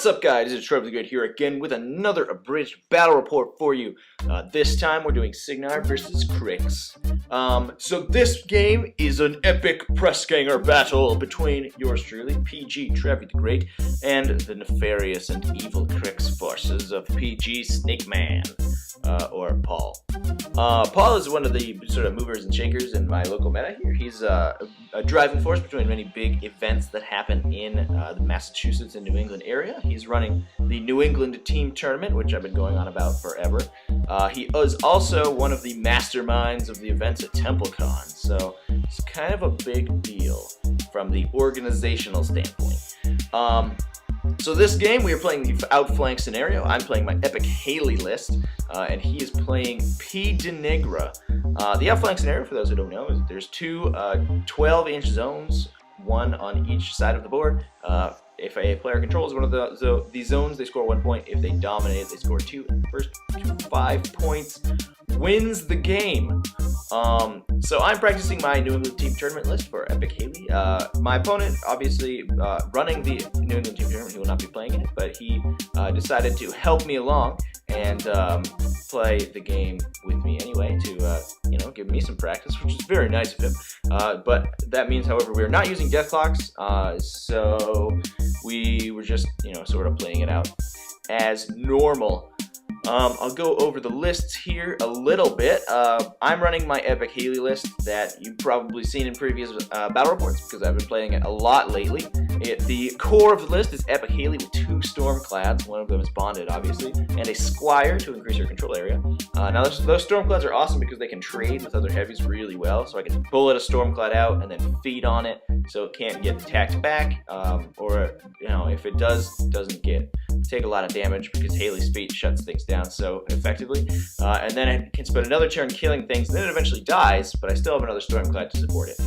What's up, guys? It's Trevor the Good here again with another Abridged Battle Report for you. This time we're doing Cygnar versus Cryx. So this game is an epic press ganger battle between yours truly, PG Trevor the Great, and the nefarious and evil Cryx forces of PG Snake Man, or Paul. Paul is one of the sort of movers and shakers in my local meta here. He's a driving force between many big events that happen in the Massachusetts and New England area. He's running the New England team tournament, which I've been going on about forever. He is also one of the masterminds of the events at TempleCon, so it's kind of a big deal from the organizational standpoint. So this game, we are playing the Outflank scenario. I'm playing my eHaley list, and he is playing pDeneghra. The Outflank scenario, for those who don't know, is there's two 12-inch zones, one on each side of the board. If a player controls one of these zones, they score 1 point. If they dominate, they score 2. And the first 5 points wins the game. So I'm practicing my New England team tournament list for eHaley. My opponent, obviously, running the New England team tournament, he will not be playing it, but he decided to help me along and play the game with me anyway to, give me some practice, which is very nice of him. But that means, however, we are not using death clocks, so we were just, sort of playing it out as normal. I'll go over the lists here a little bit. I'm running my eHaley list that you've probably seen in previous battle reports because I've been playing it a lot lately. The core of the list is eHaley with 2 Stormclads, one of them is bonded obviously, and a Squire to increase your control area. Now those Stormclads are awesome because they can trade with other heavies really well, so I can bullet a Stormclad out and then feed on it so it can't get attacked back, or if it doesn't take a lot of damage because Haley's speed shuts things down so effectively, and then it can spend another turn killing things, and then it eventually dies, but I still have another Stormclad to support it.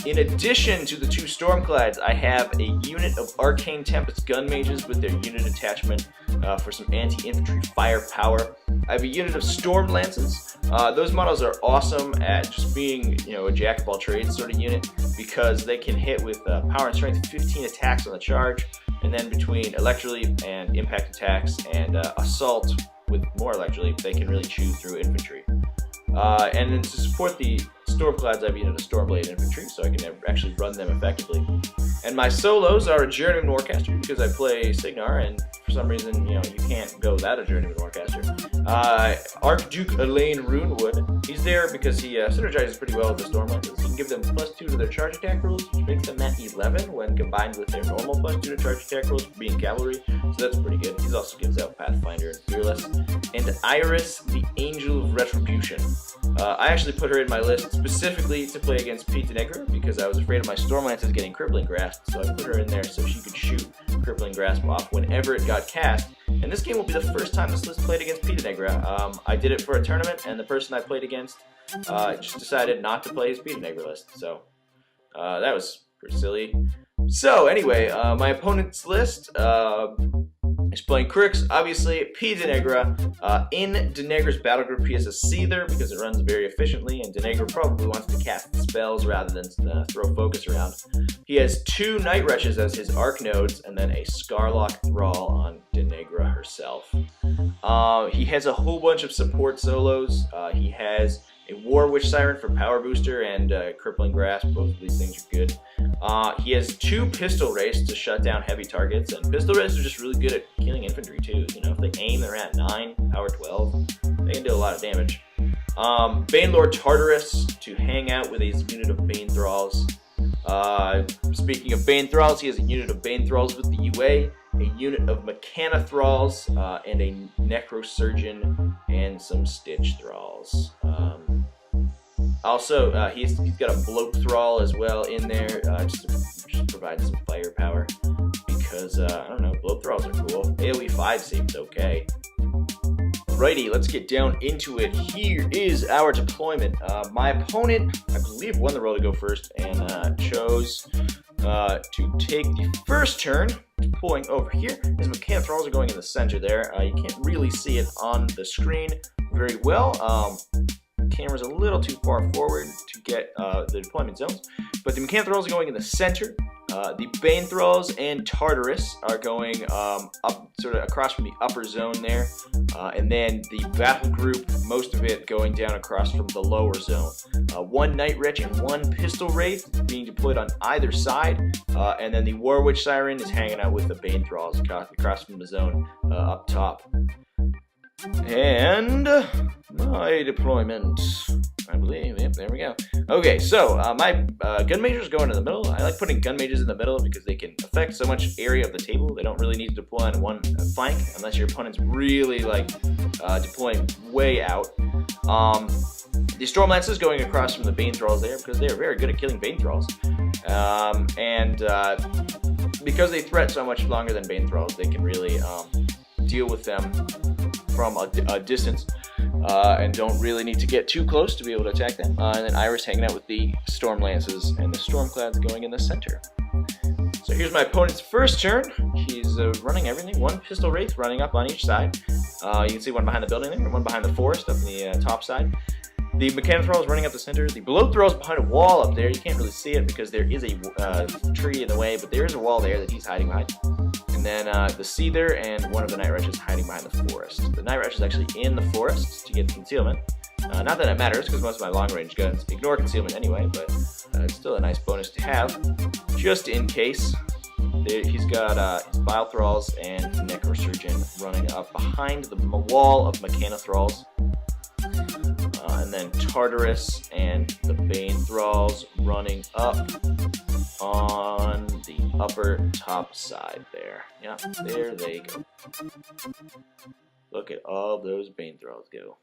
In addition to the 2 Stormclads, I have a unit of Arcane Tempest gun mages with their unit attachment for some anti-infantry firepower. I have a unit of Storm Lances. Those models are awesome at just being, a jack-of-all-trades sort of unit because they can hit with power and strength 15 attacks on the charge, and then between Electroleap and impact attacks and assault with more Electroleap, they can really chew through infantry. And then to support the Stormclads, I've unit of Stormblade infantry, so I can actually run them effectively. And my solos are a Journeyman Warcaster because I play Cygnar, and for some reason, you can't go without a Journeyman Warcaster. Archduke Alain Runewood, he's there because he synergizes pretty well with the Stormlances. He can give them +2 to their charge attack rolls, which makes them at 11 when combined with their normal +2 to charge attack rolls for being cavalry, so that's pretty good. He also gives out Pathfinder and Fearless. And Eiryss, the Angel of Retribution. I actually put her in my list specifically to play against pDeneghra because I was afraid of my Stormlances getting Crippling Grasp, so I put her in there so she could shoot Crippling Grasp off whenever it got cast. And this game will be the first time this list played against pDeneghra. I did it for a tournament, and the person I played against just decided not to play his pDeneghra list, so that was pretty silly. So anyway, my opponent's list is playing Cryx, obviously, pDeneghra. In Deneghra's battle group, he has a Seether because it runs very efficiently, and Deneghra probably wants to cast spells rather than throw focus around. He has 2 Nightwretches as his arc nodes, and then a Skarlock Thrall on Deneghra herself. He has a whole bunch of support solos. He has a Warwitch Siren for power booster and Crippling Grasp. Both of these things are good. He has 2 Pistol Wraiths to shut down heavy targets, and Pistol Wraiths are just really good at killing infantry too. If they aim, they're at 9, power 12. They can do a lot of damage. Banelord Tartarus to hang out with a unit of Bane Thralls. Speaking of Bane Thralls, he has a unit of Bane Thralls with the UA, a unit of MkII Thralls, and a Necrosurgeon, and some Stitch Thralls. Also, he's got a Bloat Thrall as well in there, just to provide some firepower, because, I don't know, Bloat Thralls are cool. AoE 5 seems okay. Alrighty, let's get down into it. Here is our deployment. My opponent, I believe, won the roll to go first, and chose to take the first turn, deploying over here. His MkII Thralls are going in the center there. You can't really see it on the screen very well. Camera's a little too far forward to get the deployment zones, but the MkII Thralls are going in the center. The Bane Thralls and Tartarus are going up, sort of across from the upper zone there, and then the battle group, most of it going down across from the lower zone. One Nightwretch and one Pistol Wraith being deployed on either side, and then the Warwitch Siren is hanging out with the Bane Thralls across from the zone up top. And my deployment, I believe, yep, there we go. Okay, so my gun mages going in the middle. I like putting gun mages in the middle because they can affect so much area of the table. They don't really need to deploy on one flank unless your opponent's really like deploying way out. The Stormlances going across from the Bane Thralls there because they are very good at killing Bane Thralls. Because they threat so much longer than Bane Thralls, they can really deal with them from a distance, and don't really need to get too close to be able to attack them. And then Eiryss hanging out with the Stormlances and the Stormclads going in the center. So here's my opponent's first turn. He's running everything. One Pistol Wraith running up on each side. You can see one behind the building there, and one behind the forest up in the top side. The MkII Thrall is running up the center. The Bloat Thrall is behind a wall up there. You can't really see it because there is a tree in the way, but there is a wall there that he's hiding behind. And then the Seether and one of the Nightwretches hiding behind the forest. The Nightwretch is actually in the forest to get concealment. Not that it matters, because most of my long-range guns ignore concealment anyway, but it's still a nice bonus to have, just in case. He's got his Bile Thralls and Necrosurgeon running up behind the wall of MkII Thralls. And then Tartarus and the Bane Thralls running up on the upper top side there. Yeah, there they go. Look at all those Bane Thralls go.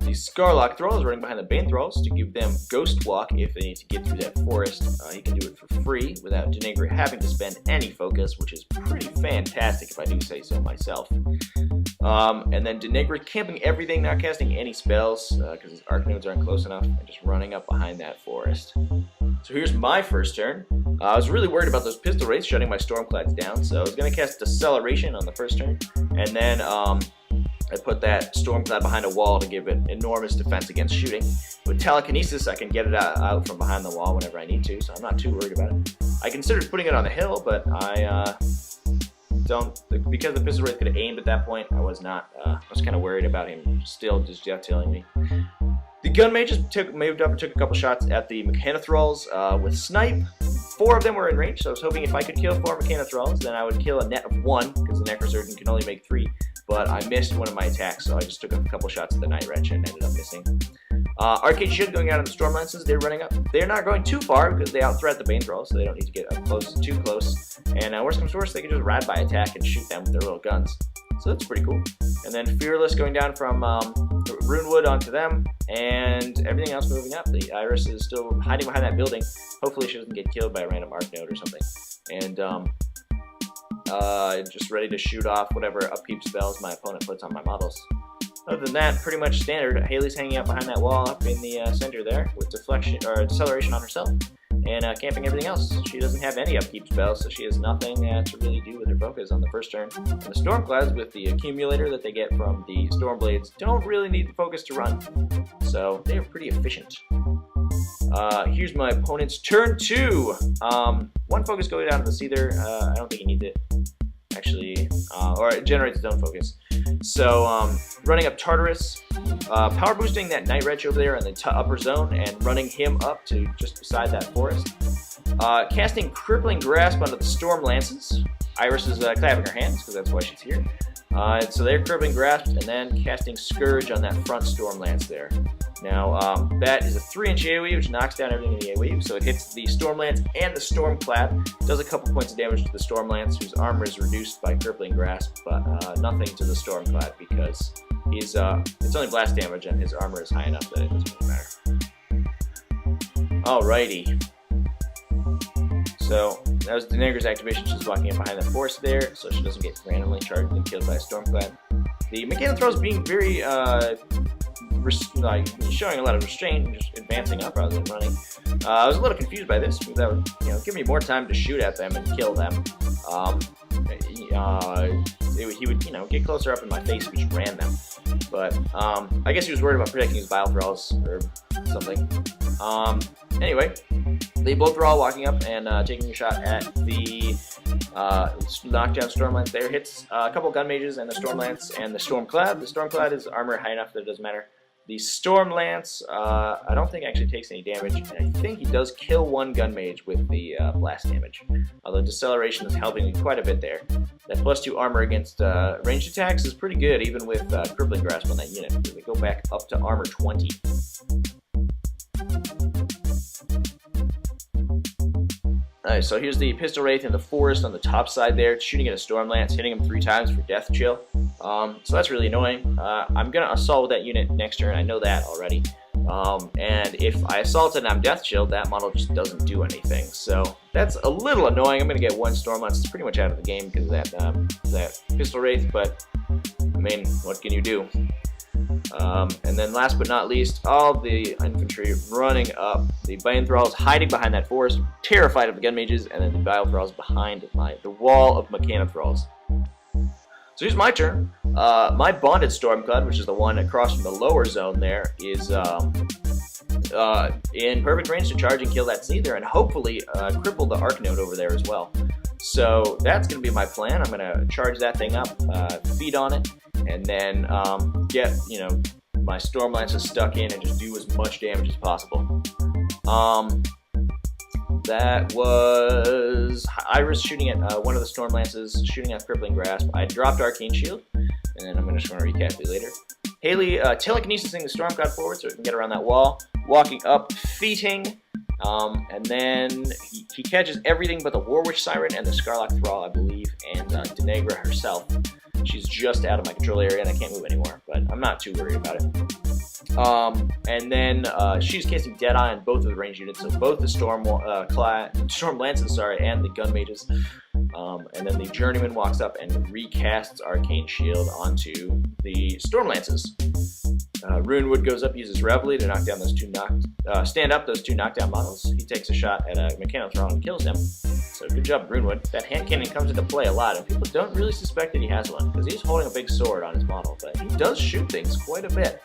The Skarlock Thrall is running behind the Bane Thralls to give them Ghost Walk if they need to get through that forest. He can do it for free without Deneghra having to spend any focus, which is pretty fantastic if I do say so myself. And then Deneghra camping everything, not casting any spells because his arc nodes aren't close enough, and just running up behind that forest. So here's my first turn. I was really worried about those Pistol Wraiths shutting my Stormclads down, so I was going to cast Deceleration on the first turn, and then I put that Stormclad behind a wall to give it enormous defense against shooting. With Telekinesis, I can get it out from behind the wall whenever I need to, so I'm not too worried about it. I considered putting it on the hill, but I don't, because the Pistol Wraith could have aimed at that point, I was not, I was kind of worried about him still just detailing me. The Gun Mages moved up and took a couple shots at the MkII Thralls with Snipe. 4 of them were in range, so I was hoping if I could kill 4 MkII Thralls, then I would kill a net of 1, because the Necrosurgeon can only make 3. But I missed one of my attacks, so I just took a couple shots at the Nightwretch and ended up missing. Arcane Shield going out on the Stormlances, they're running up. They're not going too far because they out-threat the Bane Thralls, so they don't need to get up too close. And worst comes to worst, they can just ride by attack and shoot them with their little guns. So that's pretty cool. And then Fearless going down from Runewood onto them, and everything else moving up. The Eiryss is still hiding behind that building. Hopefully she doesn't get killed by a random arc node or something. And just ready to shoot off whatever upkeep spells my opponent puts on my models. Other than that, pretty much standard. Eihale's hanging out behind that wall up in the center there with deflection or deceleration on herself, and camping everything else. She doesn't have any upkeep spells, so she has nothing to really do with her focus on the first turn. And the Stormclads, with the accumulator that they get from the Stormblades, don't really need the focus to run, so they're pretty efficient. Here's my opponent's turn 2. One focus going down to the Seether. I don't think he needs it, actually, or it generates its own focus. So running up Tartarus, power boosting that Nightwretch over there in the upper zone and running him up to just beside that forest. Casting Crippling Grasp onto the Stormlances. Eiryss is clapping her hands because that's why she's here. So they're Crippling Grasp, and then casting Scourge on that front Stormlance there. Now, that is a 3-inch AoE, which knocks down everything in the AoE, so it hits the Stormlance and the Stormclad. Does a couple points of damage to the Stormlance, whose armor is reduced by Crippling Grasp, but nothing to the Stormclad because he's it's only blast damage and his armor is high enough that it doesn't really matter. Alrighty. So that was Deneghra's activation. She's walking in behind the forest there, so she doesn't get randomly charged and killed by a Stormclad. The MkII Thrall is being very showing a lot of restraint and just advancing up rather than running. I was a little confused by this because that would give me more time to shoot at them and kill them. he would, you know, get closer up in my face if we just ran them. But I guess he was worried about protecting his Bile Thralls or something. Anyway, they both were all walking up and taking a shot at the knockdown Stormlance there. Hits a couple Gun Mages and the Stormlance and the Stormclad. The Stormclad is armor high enough that it doesn't matter. The Stormlance, I don't think actually takes any damage, and I think he does kill one Gun Mage with the blast damage. Although Deceleration is helping me quite a bit there. That +2 armor against ranged attacks is pretty good, even with Crippling Grasp on that unit. They go back up to armor 20. Alright, so here's the Pistol Wraith in the forest on the top side there, shooting at a Stormlance, hitting him 3 times for Death Chill. So that's really annoying. I'm going to assault with that unit next turn, I know that already. And if I assault and I'm Death Chilled, that model just doesn't do anything. So that's a little annoying. I'm going to get one Stormlance. It's pretty much out of the game because of that Pistol Wraith, but I mean, what can you do? And then last but not least, all the infantry running up. The Bane Thralls hiding behind that forest, terrified of the Gun Mages, and then the Bile Thralls behind the wall of MkII Thralls. So here's my turn. My Bonded Stormclad, which is the one across from the lower zone there, is in perfect range to charge and kill that Seether, and hopefully cripple the Arc Node over there as well. So that's going to be my plan. I'm going to charge that thing up, feed on it, and then get, you know, my Stormlances stuck in and just do as much damage as possible. That was Eiryss shooting at one of the Stormlances, shooting at Crippling Grasp. I dropped Arcane Shield, and then I'm just going to recalculate later. EHaley telekinesising the Stormclad forward so it can get around that wall, walking up, feating, and then he catches everything but the Warwitch Siren and the Skarlock Thrall, I believe, and Deneghra herself. She's just out of my control area and I can't move anymore, but I'm not too worried about it. And then she's casting Deadeye on both of the ranged units, so both the Stormlances, and the Gun Mages. And then the Journeyman walks up and recasts Arcane Shield onto the Stormlances. Runewood goes up, uses Reveille to knock down those stand up those two knockdown models. He takes a shot at MkII Thrall and kills him. So good job, Runewood. That hand cannon comes into play a lot, and people don't really suspect that he has one, because he's holding a big sword on his model, but he does shoot things quite a bit.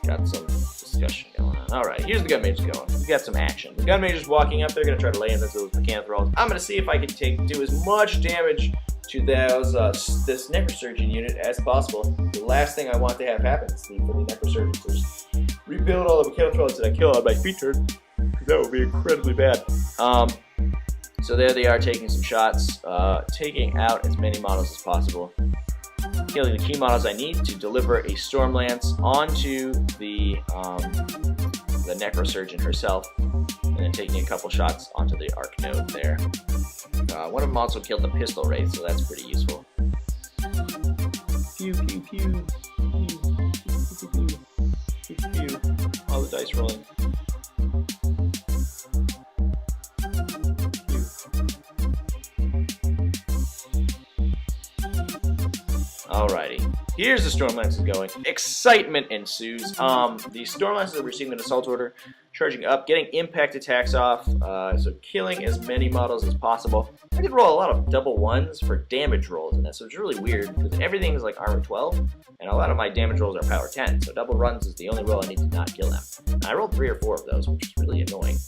Got some discussion going on. Alright, here's the Gun Mages going. We got some action. The Gun Mages walking up, they're going to try to lay in those MkII Thralls. I'm going to see if I can do as much damage to those this Necrosurgeon unit as possible. The last thing I want to have happen is for the Necrosurgeon to rebuild all the MkII Thralls that I kill on my feet turn, because that would be incredibly bad. So there they are, taking some shots, taking out as many models as possible, killing the key models I need to deliver a Stormlance onto the Necrosurgeon herself, and then taking a couple shots onto the Arc Node there. One of them also killed the Pistol Wraith, so that's pretty useful. Pew, pew, pew. Pew, pew, pew, pew, pew, pew. All the dice rolling. Alrighty, here's the Stormlances going. Excitement ensues. The Stormlances are receiving an assault order, charging up, getting impact attacks off, so killing as many models as possible. I did roll a lot of double ones for damage rolls in this, so it's really weird, because everything is like armor 12, and a lot of my damage rolls are power 10, so double runs is the only roll I need to not kill them. And I rolled 3 or 4 of those, which is really annoying.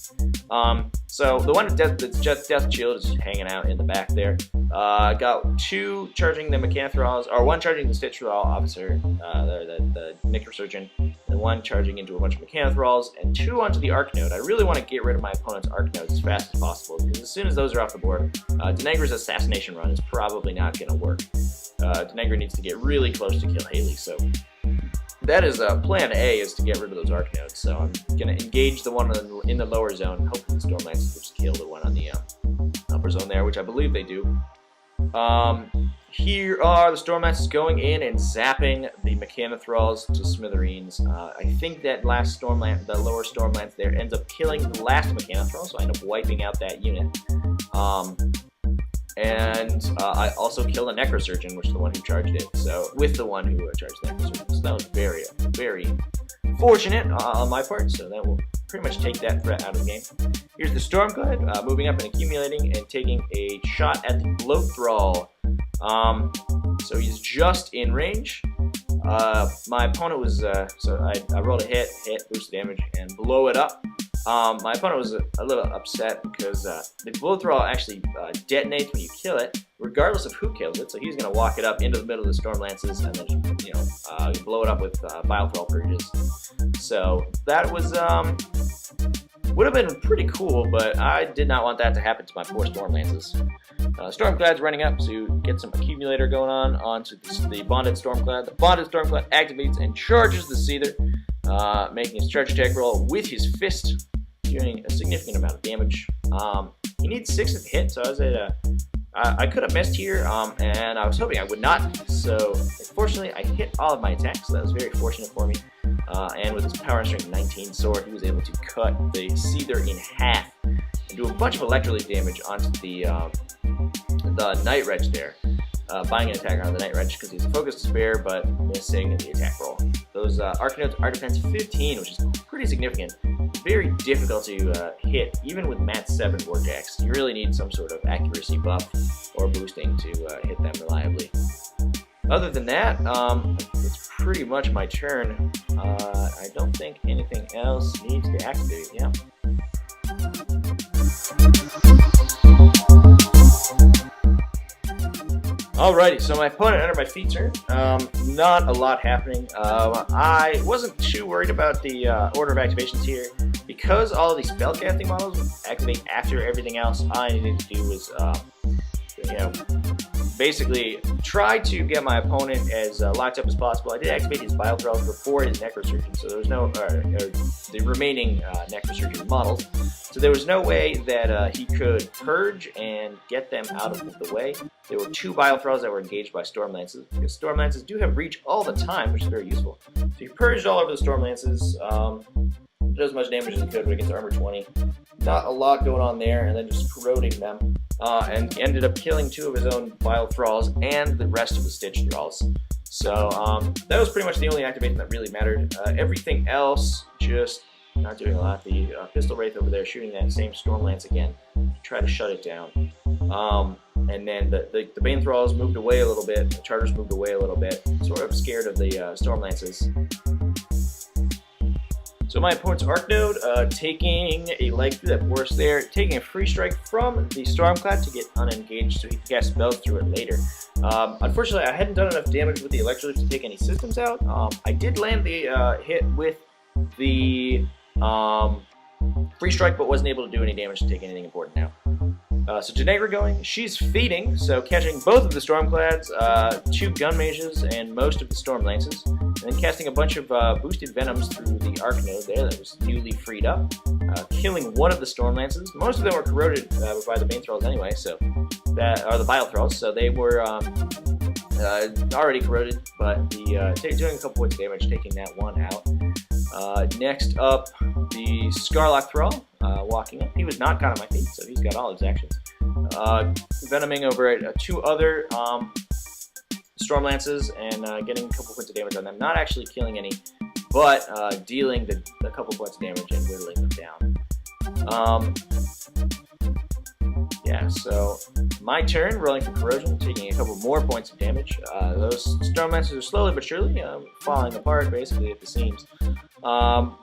So the one that's just Death Shield is just hanging out in the back there. Got 2 charging the MkII Thralls, or 1 charging the Stitch Thrall officer, the Necrosurgeon, and 1 charging into a bunch of MkII Thralls, and 2 onto the Arc Node. I really want to get rid of my opponent's Arc Nodes as fast as possible, because as soon as those are off the board, Deneghra's assassination run is probably not going to work. Deneghra needs to get really close to kill EHaley, so that is plan A, is to get rid of those Arc Nodes. So I'm going to engage the one in the lower zone, hopefully the Stormlances will just kill the one on the upper zone there, which I believe they do. Here are the Stormlances going in and zapping the MkII Thralls to smithereens. I think that last Stormlance, the lower Stormlance there, ends up killing the last MkII Thrall, so I end up wiping out that unit. I also kill the Necrosurgeon, which is the one who charged it. So with the one who charged the Necrosurgeon, so that was very, very, unfortunate on my part, so that will pretty much take that threat out of the game. Here's the Stormclad, moving up and accumulating and taking a shot at the Bloat Thrall. So he's just in range. My opponent was, so I rolled a hit, boost the damage, and blow it up. My opponent was a little upset because the Bloat Thrall actually detonates when you kill it, regardless of who kills it. So he's going to walk it up into the middle of the Storm Lances and then, you know, blow it up with Vile Thrall Purges. So that was, would have been pretty cool, but I did not want that to happen to my 4 Storm Lances. Stormclad's running up, so you get some accumulator going on onto the Bonded Stormclad. The Bonded Stormclad activates and charges the Seether, making his charge attack roll with his fist, doing a significant amount of damage. He needs 6 at the hit, so I was at I could have missed here, and I was hoping I would not. So unfortunately, I hit all of my attacks, so that was very fortunate for me. And with his power and strength 19 sword, he was able to cut the Seether in half and do a bunch of electrolyte damage onto the Nightwretch there. Buying an attack on the Nightwretch because he's a focused spare, but missing the attack roll. Those Arcanodes are defense 15, which is pretty significant. Very difficult to hit, even with Mat 7 Warjacks. You really need some sort of accuracy buff or boosting to hit them reliably. Other than that, it's pretty much my turn. I don't think anything else needs to activate. Yeah. Alrighty, so my opponent entered my feat turn. Not a lot happening. I wasn't too worried about the order of activations here. Because all of these spellcasting models activate after everything else, all I needed to do was, you know, basically try to get my opponent as locked up as possible. I did activate his Vile Thralls before his Necrosurgeon, so there was no, the remaining Necrosurgeon models. So there was no way that he could purge and get them out of the way. There were 2 Vile Thralls that were engaged by Storm Lances, because Storm Lances do have reach all the time, which is very useful. So he purged all over the Storm Lances, did as much damage as he could, but against armor 20. Not a lot going on there, and then just corroding them. And ended up killing 2 of his own Vile Thralls and the rest of the Stitch Thralls. So that was pretty much the only activation that really mattered. Everything else, just not doing a lot. The Pistol Wraith over there shooting that same Storm Lance again to try to shut it down. And then the Bane Thralls moved away a little bit, the Chargers moved away a little bit, sort of scared of the Storm Lances. So my opponent's Arcnode, taking a leg through that forest there, taking a free strike from the Stormclad to get unengaged so he can cast spells through it later. Unfortunately, I hadn't done enough damage with the Electrolyte to take any systems out. I did land the hit with the free strike, but wasn't able to do any damage to take anything important now. So Deneghra going, she's feeding, so catching both of the Stormclads, 2 Gun Mages, and most of the Storm Lances, and then casting a bunch of boosted Venoms through the Arcnode there that was newly freed up, killing 1 of the Storm Lances. Most of them were corroded by the Bane Thralls anyway, so that are the Vile Thralls, so they were already corroded, but doing a couple points of damage, taking that 1 out. Next up, the Skarlock Thrall, walking up. He was not caught on my feet, so he's got all his actions. Venoming over at 2 other Storm Lances and getting a couple points of damage on them. Not actually killing any, but dealing a couple points of damage and whittling them down. Yeah, so my turn, rolling for corrosion, taking a couple more points of damage. Those Storm Lances are slowly but surely falling apart, basically, at the seams.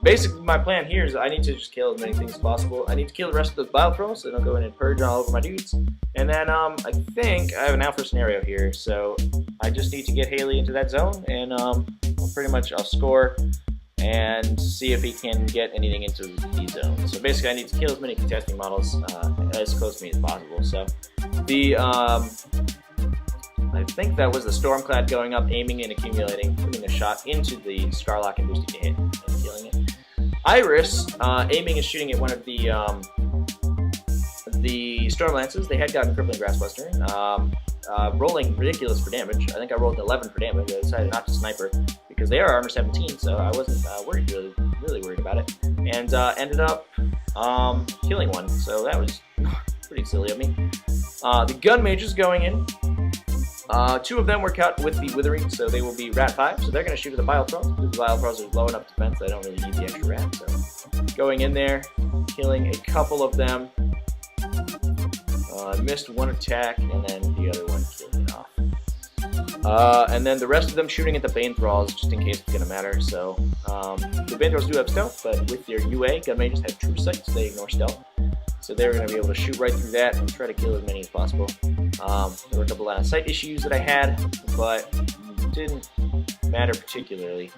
Basically, my plan here is I need to just kill as many things as possible. I need to kill the rest of those Vile Thralls, so they don't go in and purge all over my dudes. And then, I think I have an alpha scenario here, so I just need to get eHaley into that zone, and pretty much I'll score and see if he can get anything into the zone. So basically, I need to kill as many contesting models as close to me as possible. So the I think that was the Stormclad going up, aiming and accumulating, putting a shot into the Skarlock and boosting to hit and killing it. Eiryss aiming and shooting at one of the Storm Lances. They had gotten Crippling Grassbuster, rolling ridiculous for damage. I think I rolled 11 for damage. I decided not to sniper because they are armor 17, so I wasn't really worried about it. And ended up killing 1, so that was pretty silly of me. The Gun Mage is going in. Two of them were cut with the Withering, so they will be Rat 5, so they're going to shoot at the Bile Thralls. The Bile Thralls are low enough defense, I don't really need the extra Rat, so going in there, killing a couple of them. Missed one attack, and then the other one killed it off. And then the rest of them shooting at the Bane Thralls, just in case it's going to matter. So the Bane Thralls do have stealth, but with their UA, Gun Mages have true sight, so they ignore stealth. So they were going to be able to shoot right through that and try to kill as many as possible. There were a couple line of sight issues that I had, but it didn't matter particularly.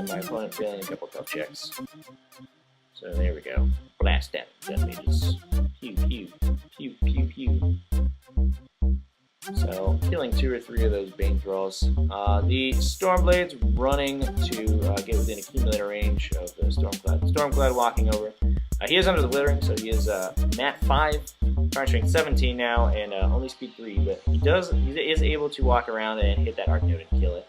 My opponent failing a couple tough checks. So there we go. Blast them, Gun Mages. Pew, pew, pew, pew, pew. So, killing 2 or 3 of those Bane Thralls. The Stormblade's running to get within accumulator range of the Stormclad. Stormclad walking over. He is under the Withering, so he is Nat 5, current strength 17 now, and only speed 3, but he is able to walk around and hit that Arcane and kill it.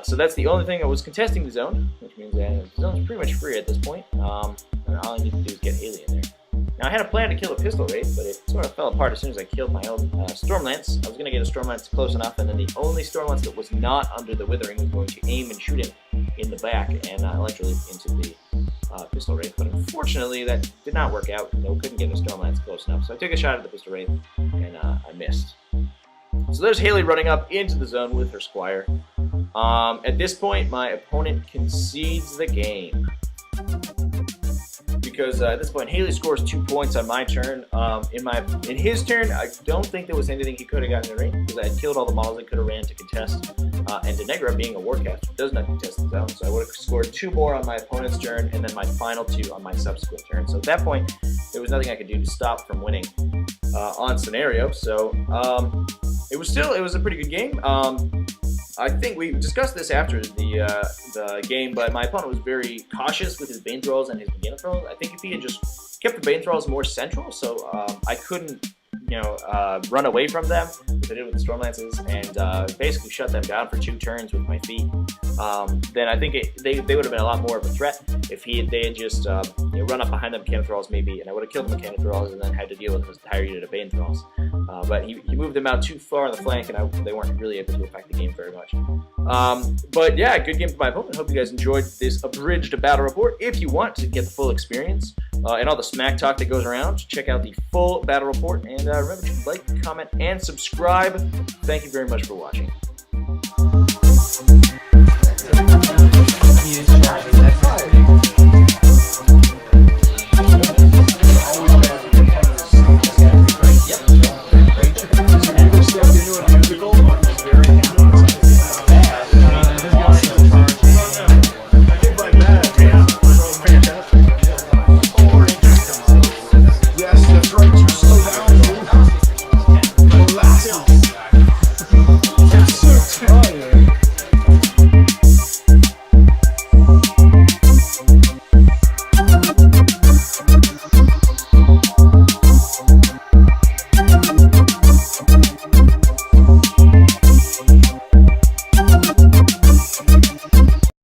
So that's the only thing that was contesting the zone, which means that the zone's pretty much free at this point. And all I need to do is get eHaley in there. Now, I had a plan to kill a Pistol Wraith, but it sort of fell apart as soon as I killed my own Stormlance. I was going to get a Stormlance close enough, and then the only Stormlance that was not under the Withering was going to aim and shoot him in the back and electrocute into the Pistol Wraith. But unfortunately, that did not work out. No, couldn't get a Stormlance close enough. So I took a shot at the Pistol Wraith, and I missed. So there's eHaley running up into the zone with her Squire. At this point, my opponent concedes the game. Because at this point, eHaley scores 2 points on my turn. In his turn, I don't think there was anything he could have gotten in the ring, because I had killed all the models that could have ran to contest. And Deneghra, being a Warcaster, does not contest the zone, so I would have scored 2 more on my opponent's turn, and then my final 2 on my subsequent turn. So at that point, there was nothing I could do to stop from winning on scenario. So it was a pretty good game. I think we discussed this after the game, but my opponent was very cautious with his Bane Thralls and his Beginner Thralls. I think if he had just kept the Bane Thralls more central, so I couldn't, run away from them, which I did with the Stormlances, and basically shut them down for 2 turns with my feet, then I think they would have been a lot more of a threat if they had just run up behind the Mechanic Thralls maybe, and I would have killed the Mechanic Thralls and then had to deal with his entire unit of Bane Thralls. But he moved them out too far on the flank, and they weren't really able to affect the game very much. But yeah, good game for my opponent. Hope you guys enjoyed this abridged battle report. If you want to get the full experience and all the smack talk that goes around, check out the full battle report. And remember to like, comment, and subscribe. Thank you very much for watching.